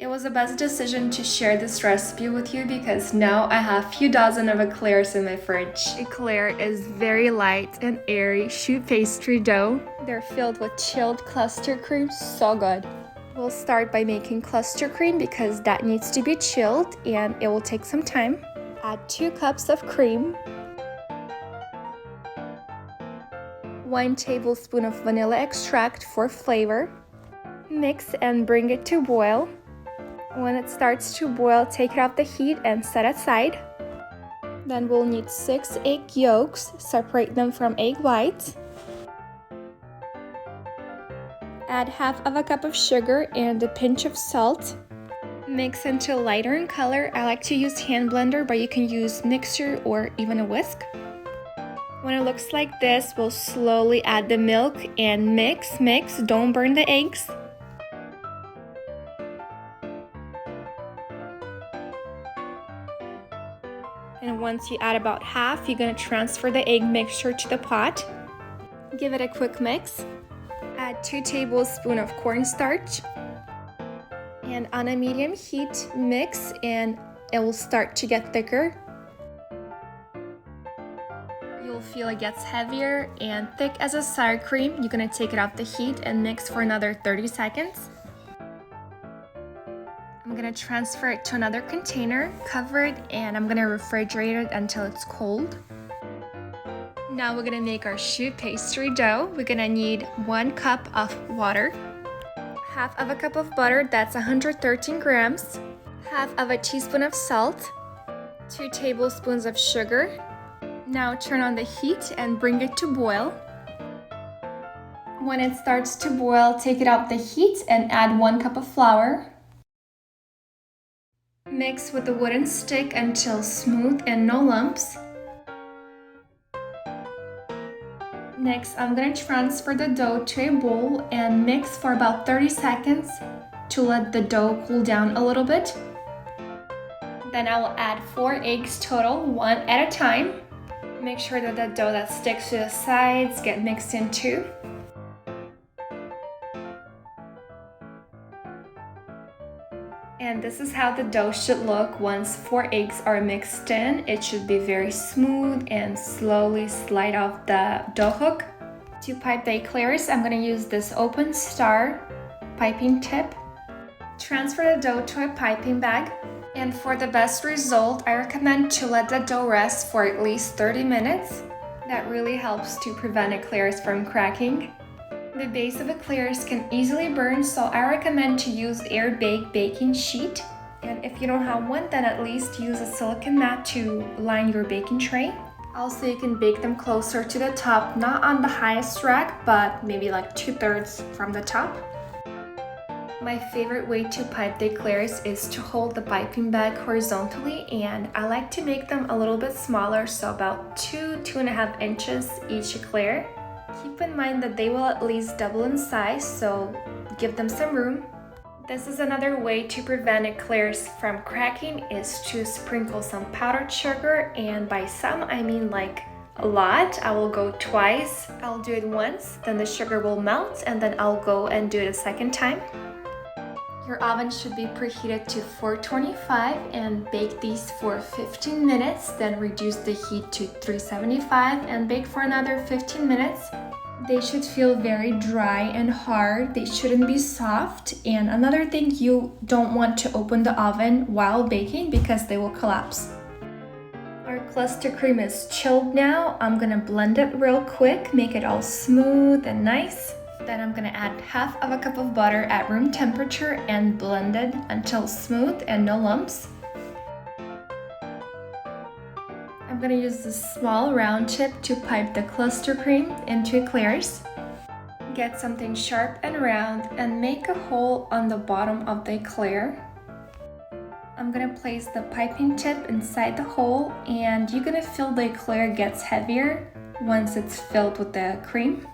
It was the best decision to share this recipe with you because now I have a few dozen of eclairs in my fridge. Eclair is very light and airy choux pastry dough. They're filled with chilled custard cream, so good. We'll start by making custard cream because that needs to be chilled and it will take some time. Add 2 cups of cream, 1 tablespoon of vanilla extract for flavor. Mix and bring it to boil. When it starts to boil, take it off the heat and set aside. Then we'll need 6 egg yolks, separate them from egg whites. Add half of a cup of sugar and a pinch of salt. Mix until lighter in color. I like to use hand blender, but you can use mixer or even a whisk. When it looks like this, we'll slowly add the milk and mix, don't burn the eggs. And once you add about half, you're gonna transfer the egg mixture to the pot. Give it a quick mix. Add 2 tablespoons of cornstarch. And on a medium heat, mix and it will start to get thicker. You'll feel it gets heavier and thick as a sour cream. You're gonna take it off the heat and mix for another 30 seconds. I'm gonna transfer it to another container, cover it, and I'm gonna refrigerate it until it's cold. Now we're gonna make our choux pastry dough. We're gonna need 1 cup of water, half of a cup of butter, that's 113 grams, half of a teaspoon of salt, 2 tablespoons of sugar. Now turn on the heat and bring it to boil. When it starts to boil, take it off the heat and add 1 cup of flour. Mix with a wooden stick until smooth and no lumps. Next, I'm going to transfer the dough to a bowl and mix for about 30 seconds to let the dough cool down a little bit. Then I will add 4 eggs total, 1 at a time. Make sure that the dough that sticks to the sides get mixed in too. And this is how the dough should look once 4 eggs are mixed in. It should be very smooth and slowly slide off the dough hook. To pipe the eclairs, I'm going to use this open star piping tip. Transfer the dough to a piping bag. And for the best result, I recommend to let the dough rest for at least 30 minutes. That really helps to prevent eclairs from cracking. The base of eclairs can easily burn, so I recommend to use AirBake baking sheet. And if you don't have one, then at least use a silicone mat to line your baking tray. Also, you can bake them closer to the top, not on the highest rack, but maybe like 2/3 from the top. My favorite way to pipe the eclairs is to hold the piping bag horizontally, and I like to make them a little bit smaller, so about 2–2.5 inches each eclair. Keep in mind that they will at least double in size, so give them some room. This is another way to prevent eclairs from cracking is to sprinkle some powdered sugar, and by some I mean like a lot. I will go twice. I'll do it once, then the sugar will melt, and then I'll go and do it a second time. Your oven should be preheated to 425 and bake these for 15 minutes, then reduce the heat to 375 and bake for another 15 minutes. They should feel very dry and hard. They shouldn't be soft. And another thing, you don't want to open the oven while baking because they will collapse. Our custard cream is chilled now. I'm gonna blend it real quick, make it all smooth and nice. Then I'm gonna add half of a cup of butter at room temperature and blend it until smooth and no lumps. I'm gonna use this small round tip to pipe the custard cream into eclairs. Get something sharp and round and make a hole on the bottom of the eclair. I'm gonna place the piping tip inside the hole, and you're gonna feel the eclair gets heavier once it's filled with the cream.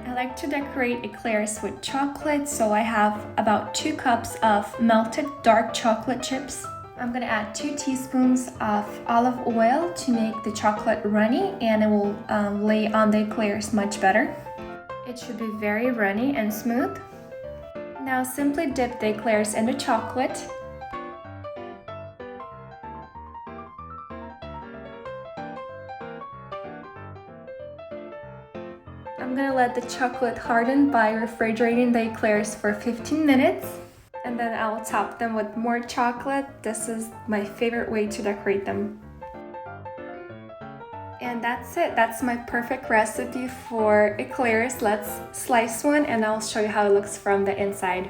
I like to decorate eclairs with chocolate, so I have about 2 cups of melted dark chocolate chips. I'm gonna add 2 teaspoons of olive oil to make the chocolate runny, and it will lay on the eclairs much better. It should be very runny and smooth. Now simply dip the eclairs in the chocolate. I'm gonna let the chocolate harden by refrigerating the eclairs for 15 minutes. And then I'll top them with more chocolate. This is my favorite way to decorate them. And that's it. That's my perfect recipe for eclairs. Let's slice one and I'll show you how it looks from the inside.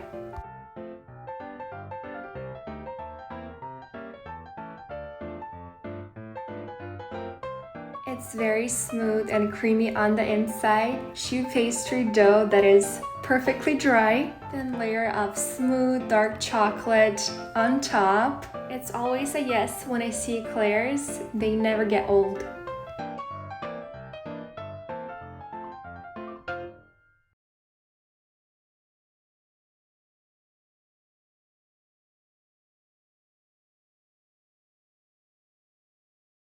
It's very smooth and creamy on the inside. Choux pastry dough that is perfectly dry. Thin layer of smooth dark chocolate on top. It's always a yes when I see eclairs. They never get old.